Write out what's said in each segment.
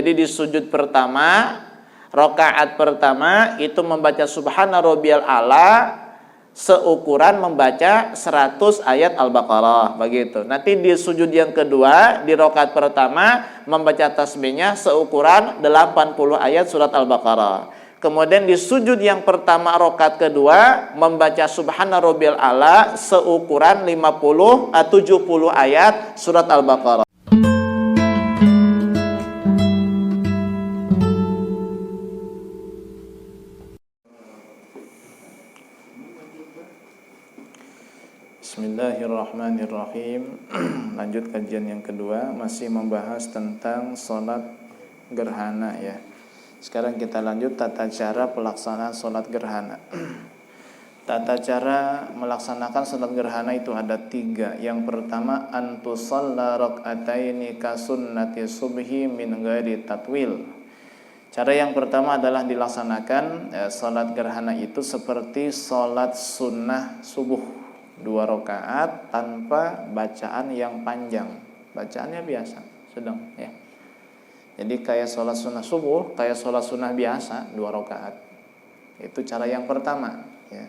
Jadi di sujud pertama, rakaat pertama itu membaca subhana rabbiyal a'la seukuran membaca 100 ayat Al-Baqarah, begitu. Nanti di sujud yang kedua, di rakaat pertama membaca tasbihnya seukuran 80 ayat surat Al-Baqarah. Kemudian di sujud yang pertama rakaat kedua membaca subhana rabbiyal a'la seukuran 70 ayat surat Al-Baqarah. Bismillahirrahmanirrahim. Lanjut kajian yang kedua, masih membahas tentang sholat gerhana ya. Sekarang kita lanjut tata cara pelaksanaan sholat gerhana. Tata cara melaksanakan sholat gerhana itu ada 3. Yang pertama, antusalla rak'ataini kasunnati subhi min ghairi tatwil. Cara yang pertama adalah dilaksanakan sholat gerhana itu seperti sholat sunnah subuh, 2 rakaat tanpa bacaan yang panjang. Bacaannya biasa, sedang ya. Jadi kayak sholat sunnah subuh, kayak sholat sunnah biasa, 2 rakaat. Itu cara yang pertama ya.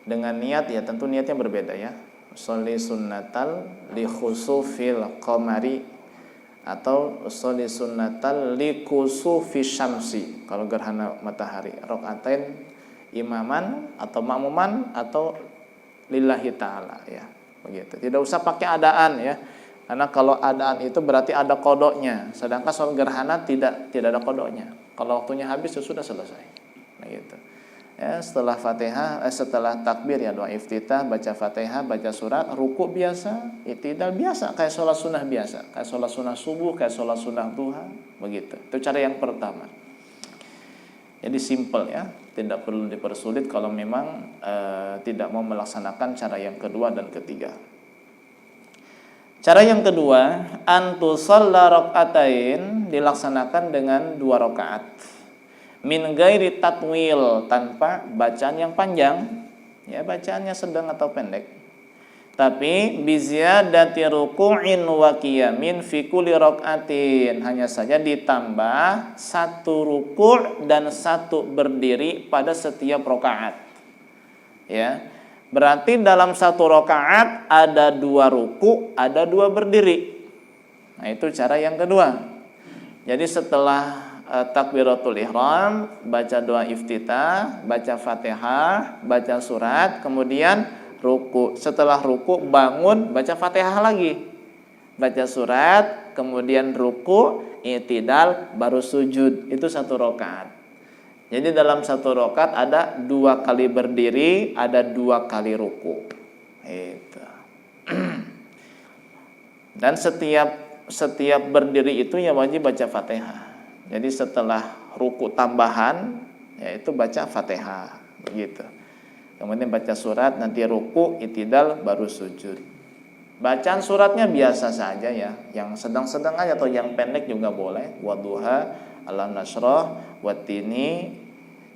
Dengan niat ya, tentu niatnya berbeda ya. Sholli sunnatal li khusufil qamari atau sholli sunnatal li kusufi syamsi. Kalau gerhana matahari, rakaatain imaman atau makmuman atau lillahi ta'ala ya, begitu. Tidak usah pakai adaan ya, karena kalau adaan itu berarti ada kodoknya, sedangkan sholat gerhana tidak ada kodoknya. Kalau waktunya habis ya sudah selesai, begitu. Ya, setelah Fatihah, setelah takbir ya doa iftitah, baca Fatihah, baca surat, ruku biasa, i'tidal biasa, kayak sholat sunnah biasa, kayak sholat sunnah subuh, kayak sholat sunnah duha, begitu. Itu cara yang pertama. Jadi simple ya, tidak perlu dipersulit kalau memang tidak mau melaksanakan cara yang kedua dan ketiga. Cara yang kedua, antusalla rak'atain, dilaksanakan dengan 2 rakaat. Min ghairi tatwil, tanpa bacaan yang panjang. Ya, bacaannya sedang atau pendek. Tapi biziyadati ruku'in wa qiyamin fi kulli rak'atin, hanya saja ditambah 1 ruku' dan 1 berdiri pada setiap rakaat. Ya. Berarti dalam 1 rakaat ada 2 ruku', ada 2 berdiri. Nah, itu cara yang kedua. Jadi setelah takbiratul ihram, baca doa iftitah, baca Fatihah, baca surat, kemudian ruku. Setelah ruku bangun, baca Fatihah lagi, baca surat, kemudian ruku, i'tidal, baru sujud. Itu 1 rakaat. Jadi dalam 1 rakaat ada 2 kali berdiri, ada 2 kali ruku. Itu. Dan setiap berdiri itu ya wajib baca Fatihah. Jadi setelah ruku tambahan, yaitu baca Fatihah, begitu. Kemudian baca surat, nanti ruku, i'tidal, baru sujud. Bacaan suratnya biasa saja ya, yang sedang-sedang aja atau yang pendek juga boleh. Wadduha, alam nashrah, wattini,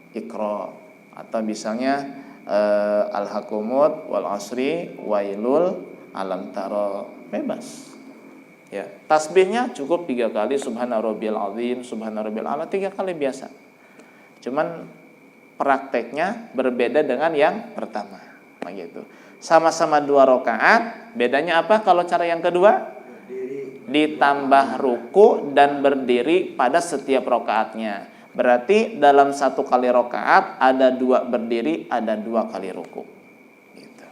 iqra. Atau misalnya al-hakumut, wal asri, wailul, alam tara, bebas. Ya, tasbihnya cukup 3 kali, subhana rabbiyal azim, subhana rabbiyal a'la, 3 kali biasa. Cuman prakteknya berbeda dengan yang pertama, begitu. Sama-sama 2 rakaat, bedanya apa kalau cara yang kedua? Ditambah ruku dan berdiri pada setiap rakaatnya. Berarti dalam 1 kali rakaat ada 2 berdiri, ada 2 kali ruku. Gitu.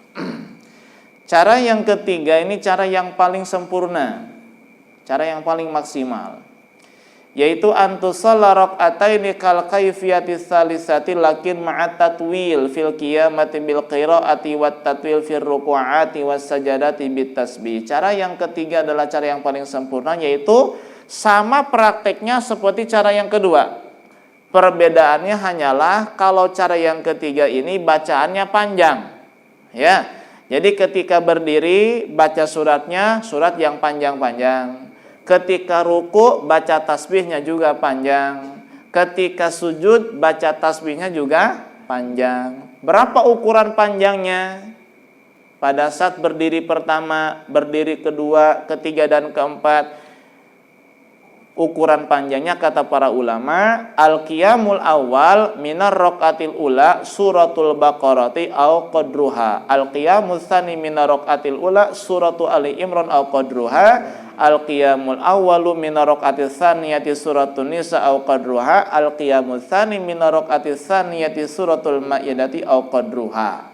Cara yang ketiga ini cara yang paling sempurna, cara yang paling maksimal, yaitu antusalla rak'ataini kal kaifiyati tsalisati lakin ma'at tatwil fil qiyamati bil qiraati wat tatwil fil ruku'ati was sajadati bit tasbih. Cara yang ketiga adalah cara yang paling sempurna, yaitu sama prakteknya seperti cara yang kedua. Perbedaannya hanyalah kalau cara yang ketiga ini bacaannya panjang. Ya. Jadi ketika berdiri baca suratnya, surat yang panjang-panjang. Ketika ruku baca tasbihnya juga panjang. Ketika sujud baca tasbihnya juga panjang. Berapa ukuran panjangnya? Pada saat berdiri pertama, berdiri kedua, ketiga dan keempat, ukuran panjangnya kata para ulama, al-qiyamul awal minar raqatil ula suratul baqarati au qadruha. Al-qiyamul tsani minar raqatil ula suratul ali imran au qadruha. Al-qiyamul awwalu minar raqatil tsaniyati suratul nisa au qadruha. Al-qiyamul tsani minar raqatil tsaniyati suratul maidati au qadruha.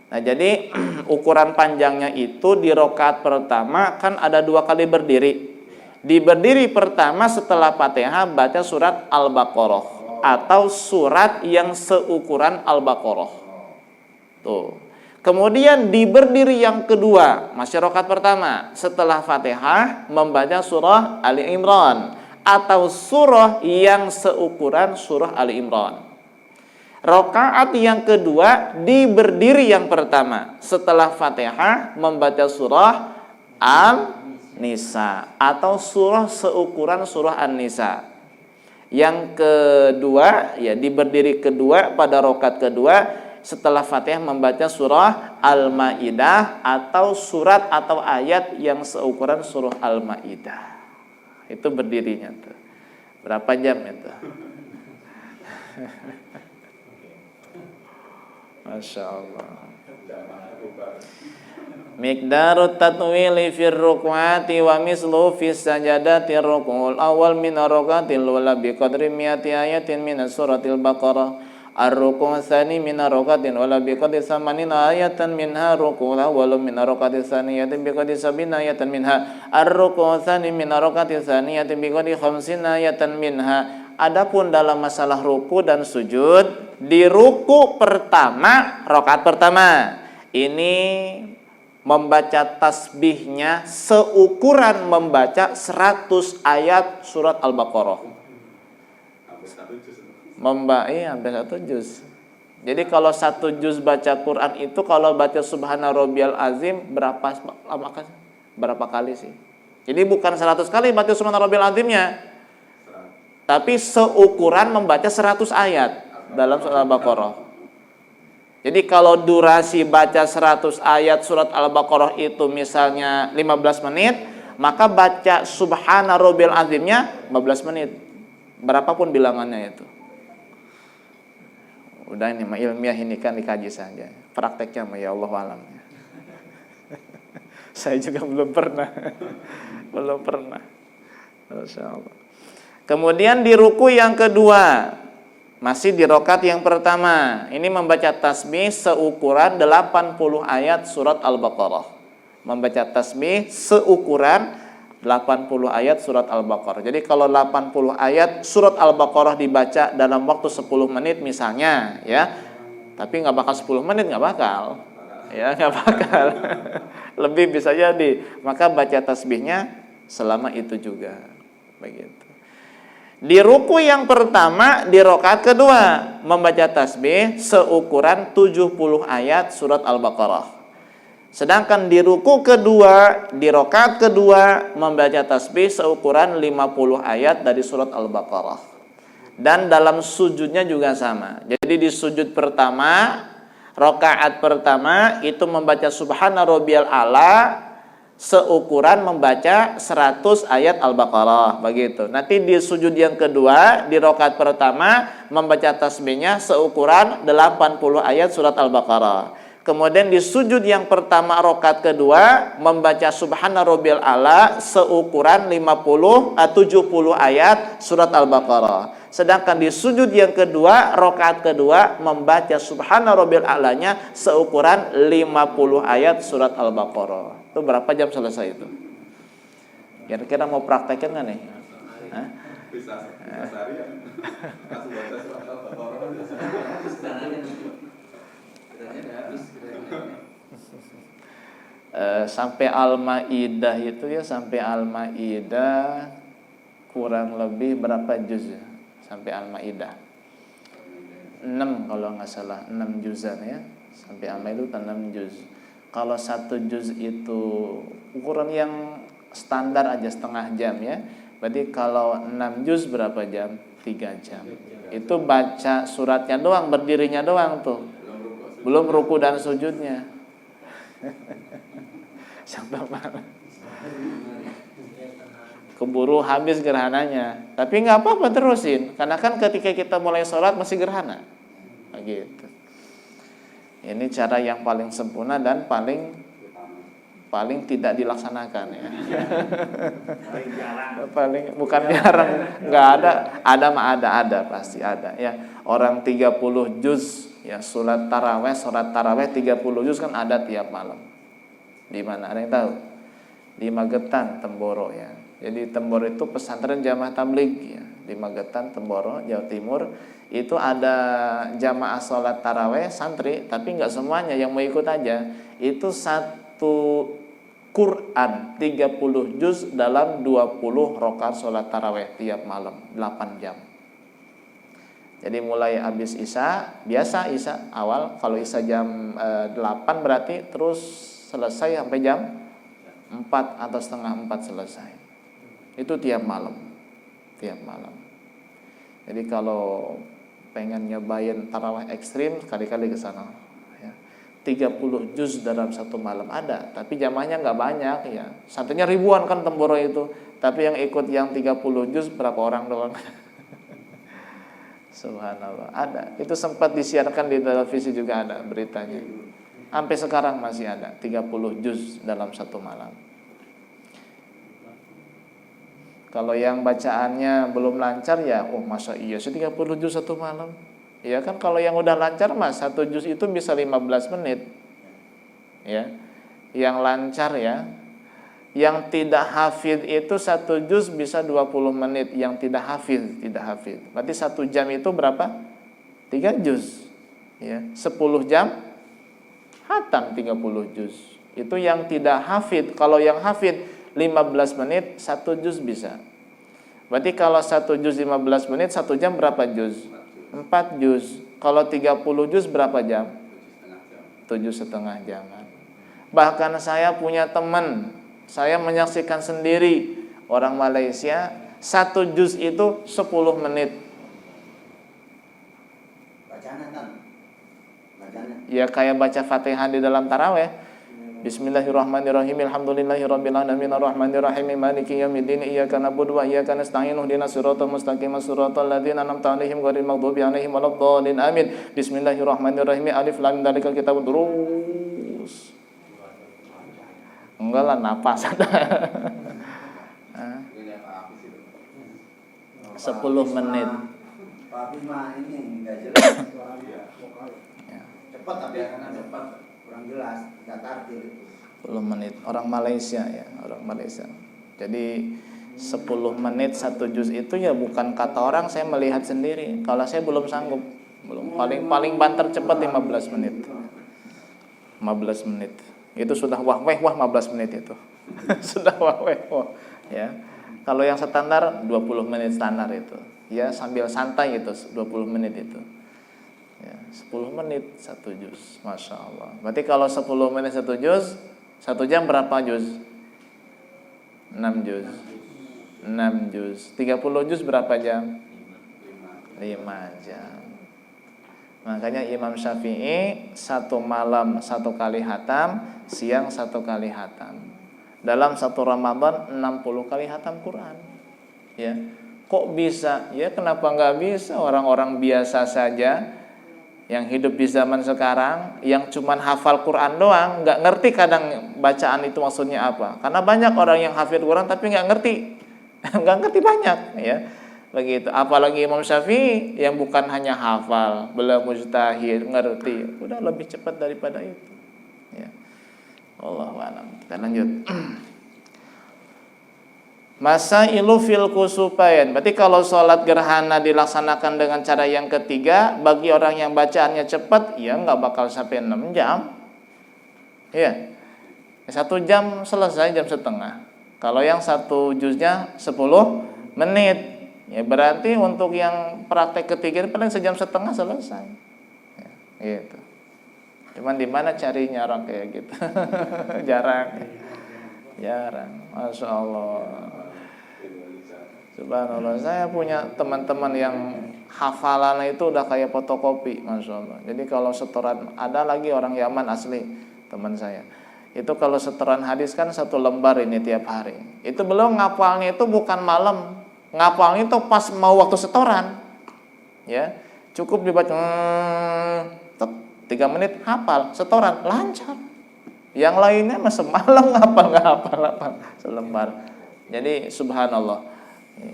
Nah, jadi ukuran panjangnya itu di rakaat pertama kan ada 2 kali berdiri. Di berdiri pertama setelah Fatihah baca surat Al-Baqarah atau surat yang seukuran Al-Baqarah. Tuh. Kemudian di berdiri yang kedua, masih rakaat pertama, setelah Fatihah membaca surah Ali Imran atau surah yang seukuran surah Ali Imran. Rakaat yang kedua di berdiri yang pertama, setelah Fatihah membaca surah An-Nisa atau surah seukuran surah An-Nisa. Yang kedua, ya di berdiri kedua pada rakaat kedua setelah Fatihah membaca surah Al-Maidah atau surat atau ayat yang seukuran surah Al-Maidah. Itu berdirinya tuh. Berapa jam itu? Masya Allah. Miqdarut tatwili fir ruk'ati wa mislu fis sajadati ruk'ul awal min rakatil ula bi qadri mi'ati ayatin min suratil baqarah. Ar-ruku' tsani min rakatin wala bi qadri samanina ayatan minha ruku'ul awal min rakatil tsaniyatin bi qadri sabina ayatan minha. Ar-ruku' tsani min rakatil tsaniyatin bi qadri khamsina ayatan minha. Adapun dalam masalah ruku dan sujud, di ruku pertama, rakaat pertama ini membaca tasbihnya seukuran membaca 100 ayat surat Al-Baqarah. Hampir 1 juz. Jadi kalau 1 juz baca Quran itu kalau baca Subhana Rabbiyal Azim berapa kali sih? Jadi bukan 100 kali baca Subhana Rabbiyal Azimnya, tapi seukuran membaca 100 ayat dalam surat Al-Baqarah. Jadi kalau durasi baca 100 ayat surat Al-Baqarah itu misalnya 15 menit, maka baca Subhana Rabbil Azimnya 15 menit. Berapapun bilangannya itu. Udah ini mah ilmiah, ini kan dikaji saja. Prakteknya mah ya Allah alam. Saya juga belum pernah. Masya Allah. Kemudian di ruku yang kedua, masih di rakaat yang pertama, ini membaca tasbih seukuran 80 ayat surat Al-Baqarah. Membaca tasbih seukuran 80 ayat surat Al-Baqarah. Jadi kalau 80 ayat surat Al-Baqarah dibaca dalam waktu 10 menit misalnya, ya. Tapi nggak bakal 10 menit, nggak bakal. Ya, nggak bakal. Lebih bisa jadi. Maka baca tasbihnya selama itu juga. Begitu. Di ruku yang pertama, di rakaat kedua, membaca tasbih seukuran 70 ayat surat Al-Baqarah. Sedangkan di ruku kedua, di rakaat kedua, membaca tasbih seukuran 50 ayat dari surat Al-Baqarah. Dan dalam sujudnya juga sama. Jadi di sujud pertama, rakaat pertama, itu membaca Subhana Rabbiyal A'la seukuran membaca 100 ayat Al-Baqarah, begitu. Nanti di sujud yang kedua, di rakaat pertama membaca tasbihnya seukuran 80 ayat surat Al-Baqarah. Kemudian di sujud yang pertama rakaat kedua membaca Subhana Rabbiyal A'la seukuran 70 ayat surat Al-Baqarah. Sedangkan di sujud yang kedua, rakaat kedua membaca Subhana Rabbiyal A'lanya seukuran 50 ayat surat Al-Baqarah. Itu berapa jam selesai itu? Kira-kira mau praktekin nggak nih? Hah? Bisa seharian. Sampai Al-Maidah itu ya, sampai Al-Maidah kurang lebih berapa juz ya? Sampai Al-Maidah 6 kalau nggak salah, 6 juzan ya. Sampai Al-Maidah itu 6 juz. Kalau 1 juz itu ukuran yang standar aja setengah jam ya. Berarti kalau 6 juz berapa jam? 3 jam. Itu baca suratnya doang, berdirinya doang tuh. Belum ruku dan sujudnya. Sampai mana? keburu habis gerhananya. Tapi nggak apa-apa, terusin, karena kan ketika kita mulai sholat masih gerhana. Begitu. Ini cara yang paling sempurna dan paling tidak dilaksanakan ya. Paling bukan jarang, nggak ada mah ada pasti ada ya. Orang 30 juz ya, sholat taraweh 30 juz kan ada tiap malam. Di mana, ada yang tahu? Di Magetan, Temboro ya. Jadi Temboro itu pesantren jamaah tabligh ya. Di Magetan, Temboro, Jawa Timur itu ada jamaah sholat taraweh santri, tapi nggak semuanya yang mau ikut aja. Itu satu Quran 30 juz dalam 20 rakaat sholat taraweh tiap malam 8 jam. Jadi mulai habis isya, biasa isya awal, kalau isya jam 8 berarti terus selesai sampai jam 4 atau setengah 4 selesai. Itu tiap malam. Jadi kalau pengen nyobain tarawih ekstrim, sekali-kali ke sana ya. 30 juz dalam satu malam ada, tapi jamaahnya nggak banyak ya. Santrinya ribuan kan Temboro itu, tapi yang ikut yang 30 juz berapa orang doang. Subhanallah, ada. Itu sempat disiarkan di televisi juga, ada beritanya. Sampai sekarang masih ada 30 juz dalam satu malam. Kalau yang bacaannya belum lancar ya, masa iya sih 30 juz satu malam? Ya kan, kalau yang udah lancar mas, satu juz itu bisa 15 menit. Ya. Yang lancar ya. Yang tidak hafid itu satu juz bisa 20 menit. Yang tidak hafid. Berarti 1 jam itu berapa? 3 juz. Ya. 10 jam hatam 30 juz. Itu yang tidak hafid. Kalau yang hafid 15 menit 1 juz bisa. Berarti kalau 1 juz 15 menit 1 jam berapa juz? 4 juz. Kalau 30 juz berapa jam? 7,5 jam. Bahkan saya punya teman, saya menyaksikan sendiri, orang Malaysia, 1 juz itu 10 menit. Bacaan. Ya kayak baca Fatihah di dalam taraweh. Bismillahirrahmanirrahim. Alhamdulillahirabbil alamin arrahmanir rahim maliki yaumiddin iyyaka na'budu wa iyyaka nasta'in ihdinas siratal mustaqim siratal ladzina an'amta 'alaihim ghairil maghdubi 'alaihim waladdallin amin. Bismillahirrahmanirrahim. Alif lam mim dzalikal kitabut terus. Enggak lah, napas ada. 10 menit. Tapi mah ini enggak jelas suara dia. Cepat tapi karena cepat kurang jelas, enggak tartil itu. 10 menit. Orang Malaysia ya, orang Malaysia. Jadi 10 menit 1 juz itu ya bukan kata orang, saya melihat sendiri. Kalau saya belum sanggup. Paling banter cepat 15 menit. 15 menit. Itu sudah wah 15 menit itu. Sudah wah ya. Kalau yang standar 20 menit standar itu. Ya sambil santai gitu 20 menit itu. Ya, 10 menit 1 juz. Masya Allah. Berarti kalau 10 menit 1 juz, 1 jam berapa juz? 6 juz. 6 juz. 30 juz berapa jam? 5 jam. Makanya Imam Syafi'i 1 malam 1 kali hatam, siang 1 kali hatam. Dalam 1 Ramadan 60 kali hatam Quran. Ya. Kok bisa? Ya kenapa enggak bisa? Orang-orang biasa saja yang hidup di zaman sekarang, yang cuman hafal Quran doang, enggak ngerti kadang bacaan itu maksudnya apa. Karena banyak orang yang hafal Quran tapi enggak ngerti. Enggak ngerti banyak, ya. Begitu. Apalagi Imam Syafi'i yang bukan hanya hafal, beliau mujtahid, ngerti. Udah lebih cepat daripada itu. Ya. Allahu a'lam. Kita lanjut. Masailu fil kusufain. Berarti kalau sholat gerhana dilaksanakan dengan cara yang ketiga, bagi orang yang bacaannya cepat, ya nggak bakal sampai 6 jam. Ya. 1 jam selesai, jam setengah. Kalau yang 1 juznya 10 menit. Ya berarti untuk yang praktek ketiga paling sejam setengah selesai. Ya, gitu. Cuman di mana carinya orang kayak gitu? Jarang. Masya Allah. Subhanallah. Saya punya teman-teman yang hafalannya itu udah kayak fotokopi, masya Allah. Jadi kalau setoran, ada lagi orang Yaman asli teman saya. Itu kalau setoran hadis kan 1 lembar ini tiap hari. Itu beliau ngapalnya itu bukan malam, ngapalnya itu pas mau waktu setoran. Ya, cukup dibaca 3 menit hafal, setoran lancar. Yang lainnya mah semalam ngapal nggak hafal selembar. Jadi subhanallah.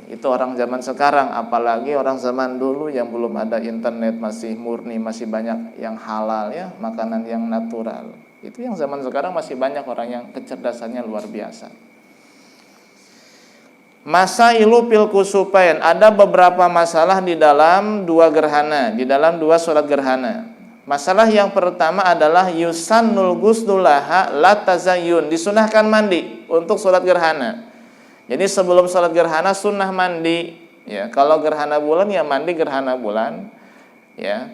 Itu orang zaman sekarang, apalagi orang zaman dulu yang belum ada internet, masih murni, masih banyak yang halal ya, makanan yang natural. Itu yang zaman sekarang masih banyak orang yang kecerdasannya luar biasa. Masailu fil kusufain, ada beberapa masalah di dalam 2 gerhana, di dalam 2 sholat gerhana. Masalah yang pertama adalah yusannul ghusnulaha la tazayyun, disunahkan mandi untuk sholat gerhana. Jadi sebelum sholat gerhana sunnah mandi, ya. Kalau gerhana bulan ya mandi gerhana bulan, ya.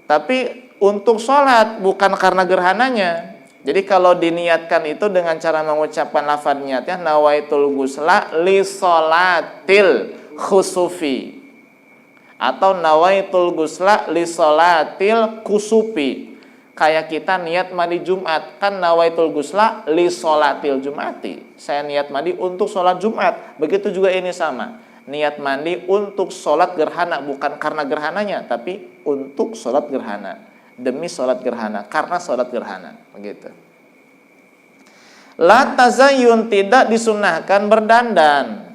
Tapi untuk sholat bukan karena gerhananya. Jadi kalau diniatkan itu dengan cara mengucapkan lafaz niatnya nawaitul ghusla li sholatil khusufi atau nawaitul ghusla li sholatil kusufi. Kayak kita niat mandi Jumat, kan nawaitul ghusla li sholatil jumati. Saya niat mandi untuk sholat Jumat. Begitu juga ini sama. Niat mandi untuk sholat gerhana, bukan karena gerhananya, tapi untuk sholat gerhana. Demi sholat gerhana, karena sholat gerhana. Begitu. La tazayyun, tidak disunahkan berdandan.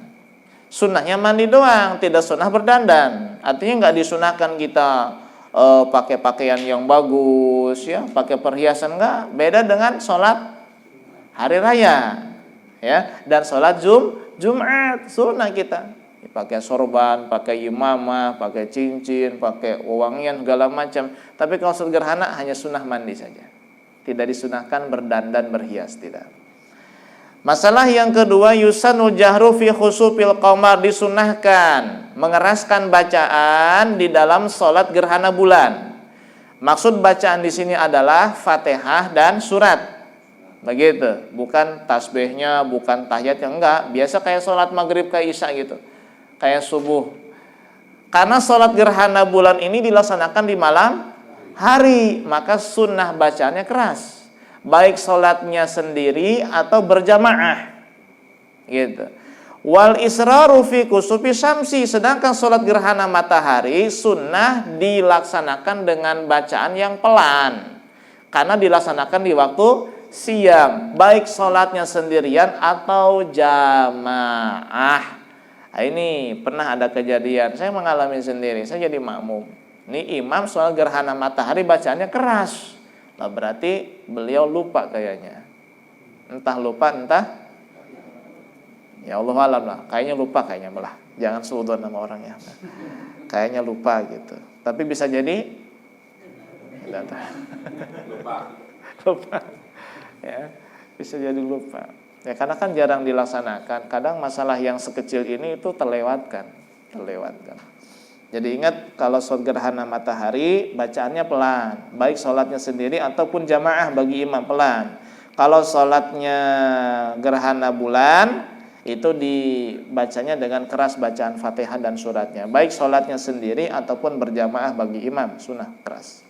Sunnahnya mandi doang, tidak sunnah berdandan. Artinya nggak disunahkan kita pakai pakaian yang bagus ya, pakai perhiasan, enggak. Beda dengan sholat hari raya ya, dan sholat Jumat sunnah kita pakai sorban, pakai imamah, pakai cincin, pakai wewangian segala macam. Tapi kalau sholat gerhana hanya sunnah mandi saja, tidak disunahkan berdandan berhias, tidak. Masalah yang kedua, yusanu jahru fi khusufil qamar, disunahkan mengeraskan bacaan di dalam sholat gerhana bulan. Maksud bacaan di sini adalah Fatihah dan surat. Begitu, bukan tasbihnya, bukan tahiyatnya, enggak. Biasa kayak sholat maghrib kayak isya gitu, kayak subuh. Karena sholat gerhana bulan ini dilaksanakan di malam hari, maka sunnah bacaannya keras. Baik sholatnya sendiri atau berjamaah, gitu. Wal israru fi kusufi syamsi, sedangkan sholat gerhana matahari sunnah dilaksanakan dengan bacaan yang pelan, karena dilaksanakan di waktu siang, baik sholatnya sendirian atau jamaah. Nah, ini pernah ada kejadian, saya mengalami sendiri, saya jadi makmum. Ini imam sholat gerhana matahari bacaannya keras. Nah, berarti beliau lupa kayaknya. Entah lupa, entah ya Allah alam lah. Kayaknya lupa kayaknya malah. Jangan suudzon sama orangnya. Kayaknya lupa gitu. Tapi bisa jadi lupa. Ya, bisa jadi lupa. Ya, karena kan jarang dilaksanakan. Kadang masalah yang sekecil ini itu terlewatkan. Jadi ingat, kalau sholat gerhana matahari bacaannya pelan, baik sholatnya sendiri ataupun jamaah bagi imam pelan. Kalau sholatnya gerhana bulan itu dibacanya dengan keras bacaan Fatihah dan suratnya, baik sholatnya sendiri ataupun berjamaah bagi imam, sunnah keras.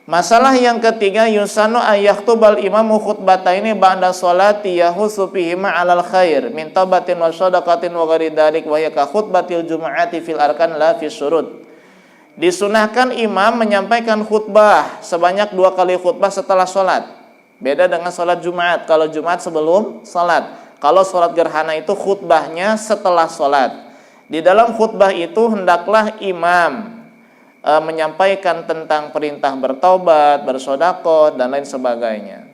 Masalah yang ketiga, yusanu ayahtubal imamu khutbataini ba'da sholati yahusu fihima 'alal khair min taubatin wa shadaqatin wa ghairi dzalik wa hiya ka khutbatil jumu'ati fil arkan la fi syurut. Disunahkan imam menyampaikan khutbah sebanyak 2 kali khutbah setelah sholat. Beda dengan sholat Jumat. Kalau Jumat sebelum sholat, kalau sholat gerhana itu khutbahnya setelah sholat. Di dalam khutbah itu hendaklah imam menyampaikan tentang perintah bertaubat, bersedekah dan lain sebagainya.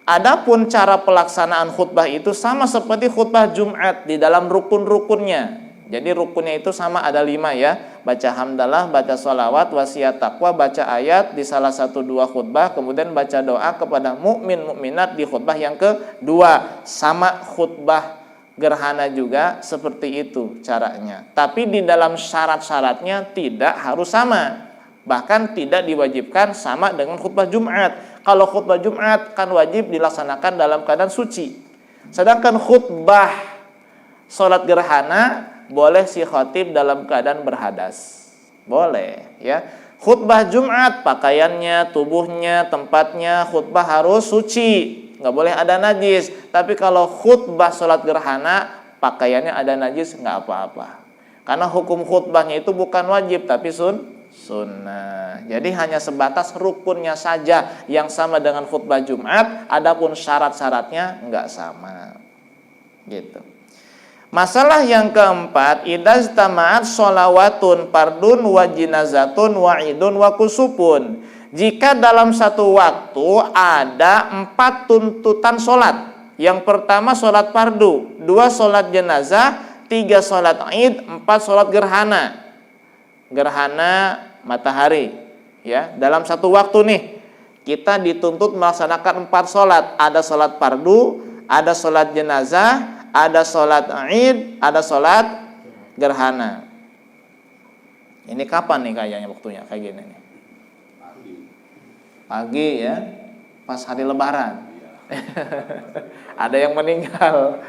Adapun cara pelaksanaan khutbah itu sama seperti khutbah Jumat di dalam rukun-rukunnya. Jadi rukunnya itu sama, ada 5 ya. Baca hamdalah, baca sholawat, wasiat taqwa, baca ayat di salah satu 2 khutbah, kemudian baca doa kepada mukmin mukminat di khutbah yang kedua. Sama khutbah gerhana juga seperti itu caranya. Tapi di dalam syarat-syaratnya tidak harus sama. Bahkan tidak diwajibkan sama dengan khutbah Jumat. Kalau khutbah Jumat kan wajib dilaksanakan dalam keadaan suci. Sedangkan khutbah sholat gerhana boleh si khatib dalam keadaan berhadas. Boleh ya. Khutbah Jumat, pakaiannya, tubuhnya, tempatnya, khutbah harus suci, nggak boleh ada najis. Tapi kalau khutbah sholat gerhana, pakaiannya ada najis, nggak apa-apa. Karena hukum khutbahnya itu bukan wajib, tapi sunnah. Jadi hanya sebatas rukunnya saja yang sama dengan khutbah Jumat, adapun syarat-syaratnya nggak sama. Gitu. Masalah yang keempat, idaztama'at sholawatun fardun wa jinazatun wa idun wa kusupun. Jika dalam satu waktu ada 4 tuntutan sholat. Yang pertama sholat fardu, 2 sholat jenazah, 3 sholat id, 4 sholat gerhana. Gerhana matahari. Ya, dalam satu waktu nih kita dituntut melaksanakan 4 sholat. Ada sholat fardu, ada sholat jenazah, ada sholat id, ada sholat gerhana. Ini kapan nih kayaknya waktunya kayak gini nih? Pagi ya, pas hari lebaran. Ada yang meninggal.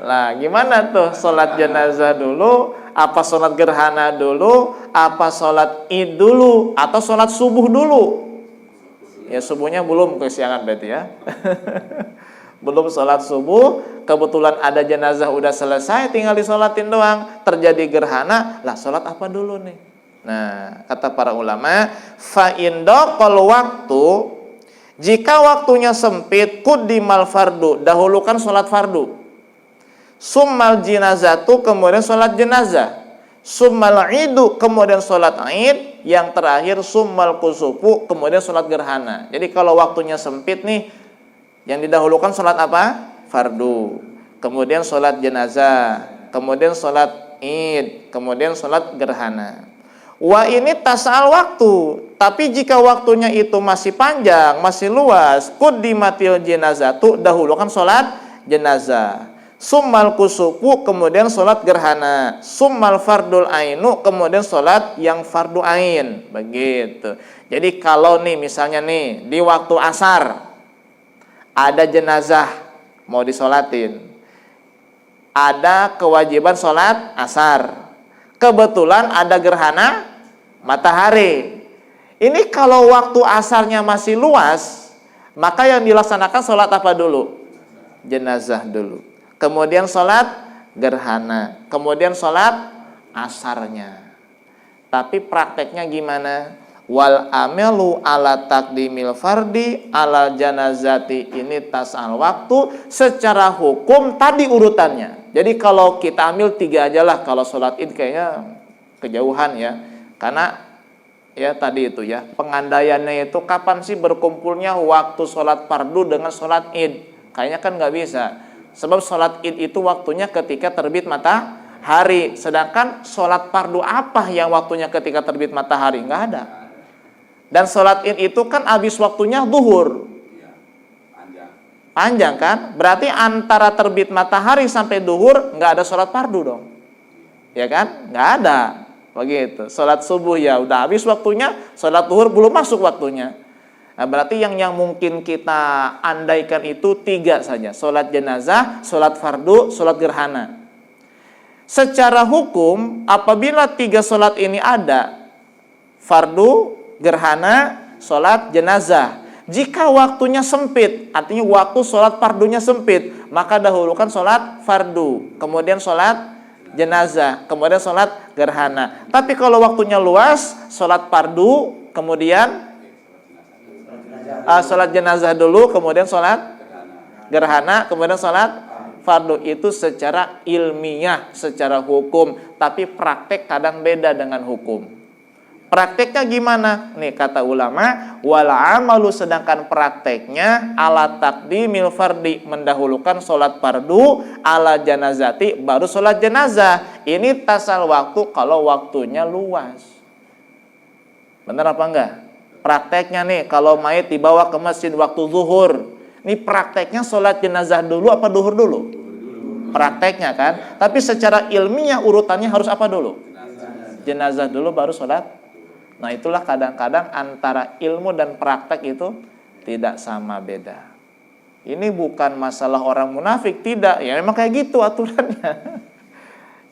Lah gimana tuh, sholat jenazah dulu, apa sholat gerhana dulu, apa sholat id dulu, atau sholat subuh dulu? Ya subuhnya belum, kesiangan berarti ya. Belum sholat subuh, kebetulan ada jenazah udah selesai, tinggal disolatin doang, terjadi gerhana, lah sholat apa dulu nih? Nah, kata para ulama, fa indaqal waktu, jika waktunya sempit, quddimal fardu, dahulukan sholat fardu, summal jinazatu, kemudian sholat jenazah, summal idu, kemudian sholat id, yang terakhir summal kusufu, kemudian sholat gerhana. Jadi kalau waktunya sempit nih, yang didahulukan sholat apa? Fardu, kemudian sholat jenazah, kemudian sholat id, kemudian sholat gerhana. Wah ini tasal waktu, tapi jika waktunya itu masih panjang, masih luas, quddimatil jenazatu, dahulukan sholat jenazah, summal kusufu, kemudian sholat gerhana, summal fardul ainu, kemudian sholat yang fardu ain. Begitu. Jadi kalau nih misalnya nih di waktu asar ada jenazah mau disolatin, ada kewajiban sholat asar, kebetulan ada gerhana matahari. Ini kalau waktu asarnya masih luas, maka yang dilaksanakan sholat apa dulu? Jenazah dulu, kemudian sholat gerhana, kemudian sholat asarnya. Tapi prakteknya gimana? Wal amelu ala takdimil fardi ala janazati, ini tasal waktu. Secara hukum tadi urutannya. Jadi kalau kita ambil 3 aja lah, kalau sholat id kayaknya kejauhan ya, karena ya tadi itu ya, pengandaiannya itu kapan sih berkumpulnya waktu sholat fardu dengan sholat id? Kayaknya kan nggak bisa, sebab sholat id itu waktunya ketika terbit matahari, sedangkan sholat fardu apa yang waktunya ketika terbit matahari? Nggak ada. Dan sholat id itu kan habis waktunya zuhur. Panjang kan? Berarti antara terbit matahari sampai zuhur nggak ada sholat fardu dong. Ya kan? Nggak ada. Begitu. Sholat subuh ya udah habis waktunya, sholat zuhur belum masuk waktunya. Nah, berarti yang mungkin kita andaikan itu 3 saja. Sholat jenazah, sholat fardu, sholat gerhana. Secara hukum apabila 3 sholat ini ada, fardu, gerhana, sholat jenazah, jika waktunya sempit, artinya waktu sholat fardunya sempit, maka dahulukan sholat fardu, kemudian sholat jenazah, kemudian sholat gerhana. Tapi kalau waktunya luas, sholat fardu, kemudian sholat jenazah dulu, kemudian sholat gerhana, kemudian sholat fardu. Itu secara ilmiah, secara hukum. Tapi praktek kadang beda dengan hukum. Prakteknya gimana? Nih kata ulama, wal amalu, sedangkan prakteknya ala takdimil fardi, mendahulukan sholat fardu, ala janazati, baru sholat jenazah. Ini tasal waktu kalau waktunya luas. Benar apa enggak? Prakteknya nih, kalau mayit dibawa ke masjid waktu zuhur, ini prakteknya sholat jenazah dulu apa zuhur dulu? Prakteknya kan. Tapi secara ilmiah urutannya harus apa dulu? Jenazah dulu baru sholat. Nah itulah kadang-kadang antara ilmu dan praktek itu tidak sama, beda. Ini bukan masalah orang munafik, tidak. Ya memang kayak gitu aturannya.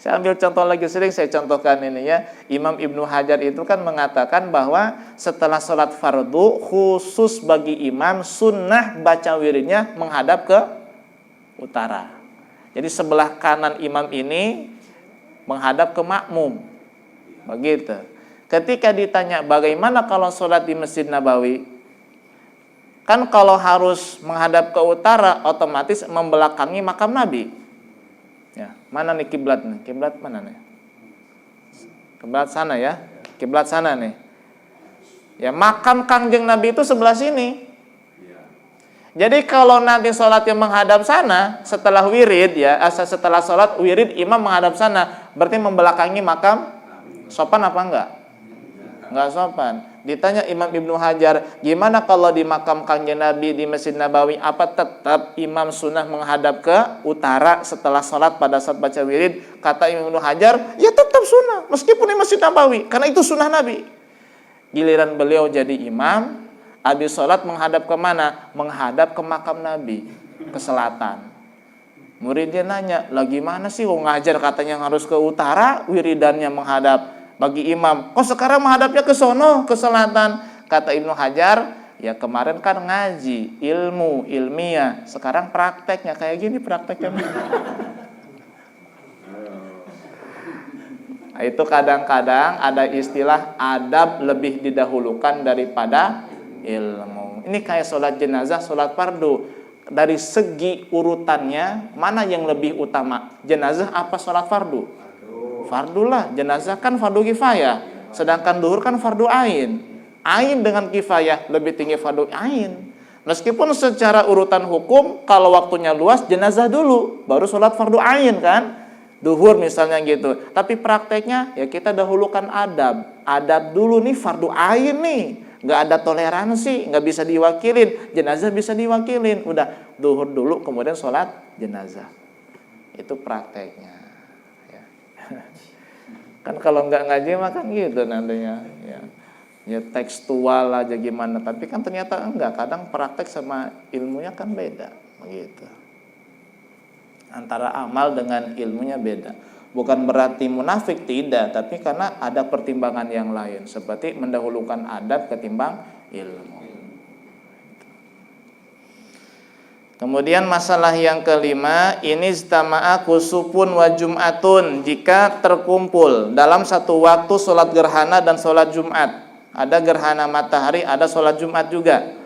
Saya ambil contoh lagi, sering saya contohkan ini ya. Imam Ibnu Hajar itu kan mengatakan bahwa setelah sholat fardu, khusus bagi imam sunnah baca wiridnya menghadap ke utara. Jadi sebelah kanan imam ini menghadap ke makmum. Begitu. Ketika ditanya bagaimana kalau sholat di Masjid Nabawi, kan kalau harus menghadap ke utara otomatis membelakangi makam Nabi. Ya, mana nih kiblat nih? Kiblat mana nih? Kiblat sana ya. Kiblat sana nih. Ya, makam Kangjeng Nabi itu sebelah sini. Jadi kalau nanti sholat yang menghadap sana, setelah wirid ya, setelah sholat wirid imam menghadap sana, berarti membelakangi makam. Sopan apa enggak? Enggak sopan. Ditanya Imam Ibnu Hajar, gimana kalau di makam Kangjeng Nabi di Masjid Nabawi, apa tetap imam sunnah menghadap ke utara setelah sholat pada saat baca wirid? Kata Imam Ibnu Hajar, ya tetap sunnah meskipun di Masjid Nabawi, karena itu sunnah Nabi. Giliran beliau jadi imam, habis sholat menghadap ke mana? Menghadap ke makam Nabi, ke selatan. Muridnya nanya, lah gimana sih ngajar katanya harus ke utara, wiridannya menghadap bagi imam, kok sekarang menghadapnya ke sono, ke selatan? Kata Ibnu Hajar, ya kemarin kan ngaji, ilmu, ilmiah, sekarang prakteknya kayak gini prakteknya. Nah, itu kadang-kadang ada istilah adab lebih didahulukan daripada ilmu. Ini kayak sholat jenazah, sholat fardu. Dari segi urutannya, mana yang lebih utama? Jenazah apa sholat fardu? Fardu lah, jenazah kan fardu kifayah, sedangkan duhur kan fardu ain. Ain dengan kifayah lebih tinggi fardu ain. Meskipun secara urutan hukum kalau waktunya luas jenazah dulu, baru sholat fardu ain kan, duhur misalnya gitu. Tapi prakteknya ya kita dahulukan adab. Adab dulu nih fardu ain nih, nggak ada toleransi, nggak bisa diwakilin. Jenazah bisa diwakilin, udah duhur dulu kemudian sholat jenazah. Itu prakteknya. Kan kalau nggak ngaji mah kan gitu nantinya ya tekstual aja gimana, tapi kan ternyata enggak, kadang praktek sama ilmunya kan beda begitu. Antara amal dengan ilmunya beda. Bukan berarti munafik, tidak, tapi karena ada pertimbangan yang lain seperti mendahulukan adab ketimbang ilmu. Kemudian masalah yang kelima, ini istama'a kusupun wa jum'atun, jika terkumpul dalam satu waktu sholat gerhana dan sholat Jumat. Ada gerhana matahari, ada sholat Jumat juga.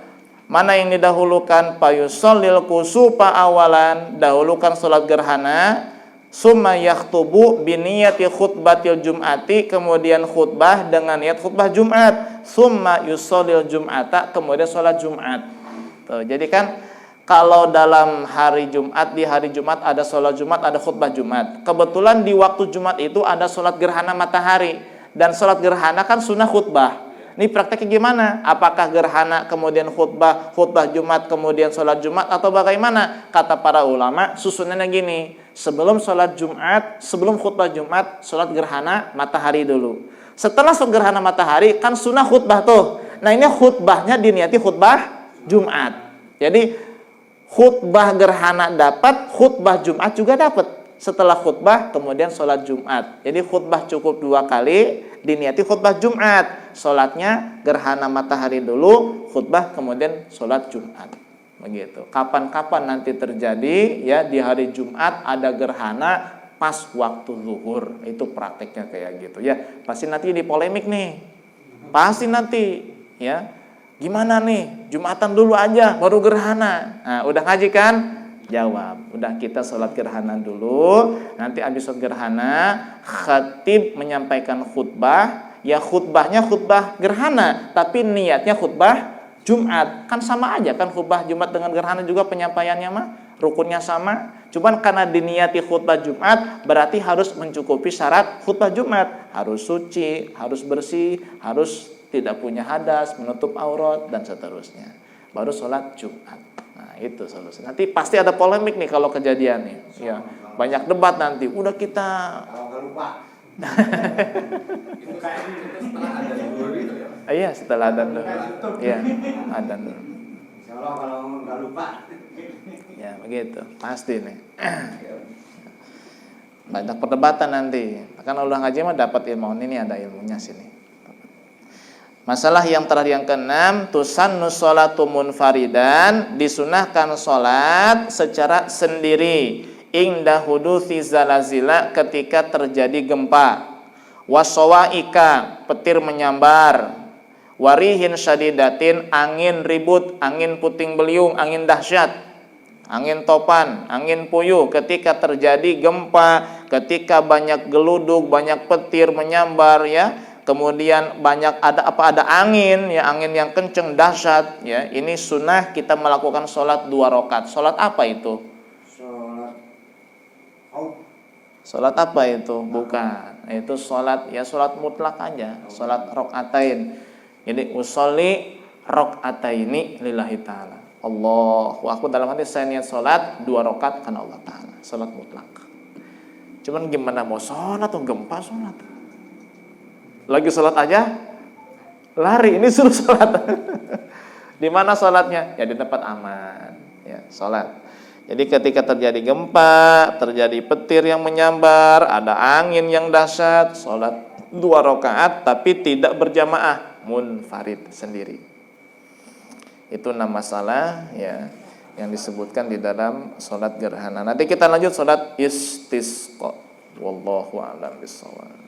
Mana yang didahulukan? Payusallil kusupa awalan, dahulukan sholat gerhana, summa yakhtubu biniyati khutbatil jum'ati, kemudian khutbah dengan niat khutbah Jumat, summa yusallil jum'ata, kemudian sholat Jumat. Tuh, jadi kan kalau dalam hari Jumat, di hari Jumat ada sholat Jumat, ada khutbah Jumat. Kebetulan di waktu Jumat itu ada sholat gerhana matahari. Dan sholat gerhana kan sunnah khutbah. Ini prakteknya gimana? Apakah gerhana kemudian khutbah, khutbah Jumat kemudian sholat Jumat, atau bagaimana? Kata para ulama, susunannya gini. Sebelum sholat Jumat, sebelum khutbah Jumat, sholat gerhana matahari dulu. Setelah sholat gerhana matahari, kan sunnah khutbah tuh. Nah ini khutbahnya diniati khutbah Jumat. Jadi khutbah gerhana dapat, khutbah Jumat juga dapat. Setelah khutbah kemudian sholat Jumat. Jadi khutbah cukup 2 kali, diniati khutbah Jumat. Sholatnya gerhana matahari dulu, khutbah kemudian sholat Jumat. Begitu. Kapan-kapan nanti terjadi ya di hari Jumat ada gerhana pas waktu zuhur. Itu prakteknya kayak gitu ya. Pasti nanti dipolemik nih. Pasti nanti ya. Gimana nih? Jumatan dulu aja baru gerhana. Nah, udah ngaji kan? Jawab. Udah kita sholat gerhana dulu. Nanti habis sholat gerhana, khatib menyampaikan khutbah. Ya khutbahnya khutbah gerhana, tapi niatnya khutbah Jumat. Kan sama aja kan, khutbah Jumat dengan gerhana juga penyampaiannya mah rukunnya sama. Cuman karena diniati khutbah Jumat berarti harus mencukupi syarat khutbah Jumat. Harus suci, harus bersih, harus tidak punya hadas, menutup aurat dan seterusnya. Baru sholat Jumat. Nah itu solusi. Nanti pasti ada polemik nih kalau kejadian nih. Ya, banyak debat nanti. Udah kita. Kalau nggak lupa. Itu kayak setelah ada zuhur gitu ya. Iya setelah adzan dulu. Iya adzan dulu. Insyaallah kalau nggak lupa. Ya begitu pasti nih. Banyak perdebatan nanti. Kan udah ngaji mah dapat ilmu ini ada ilmunya sini. Masalah yang terakhir yang keenam, tusannu sholatu munfaridan, disunahkan sholat secara sendiri inda huduthi zalazila, ketika terjadi gempa, wasawaika, petir menyambar, warihin syadidatin, angin ribut, angin puting beliung, angin dahsyat, angin topan, angin puyuh, ketika terjadi gempa, ketika banyak geluduk, banyak petir menyambar ya. Kemudian banyak ada angin ya, angin yang kenceng dahsyat ya. Ini sunnah kita melakukan sholat 2 rakaat. Sholat apa itu? Sholat apa itu? Bukan. Itu sholat ya, sholat mutlak aja. Sholat rakaatain. Jadi usolli rakaataini lillahi ta'ala. Allahu akbar, dalam hati saya niat sholat 2 rakaat karena Allah Ta'ala. Sholat mutlak. Cuman gimana mau sholat atau gempa sholat? Lagi sholat aja lari, ini suruh sholat. Di mana sholatnya? Ya di tempat aman ya, sholat. Jadi ketika terjadi gempa, terjadi petir yang menyambar, ada angin yang dahsyat, sholat 2 rakaat tapi tidak berjamaah, munfarid sendiri. Itu 6 masalah ya yang disebutkan di dalam sholat gerhana. Nanti kita lanjut sholat istisqa. Wallahu a'lam bishawab.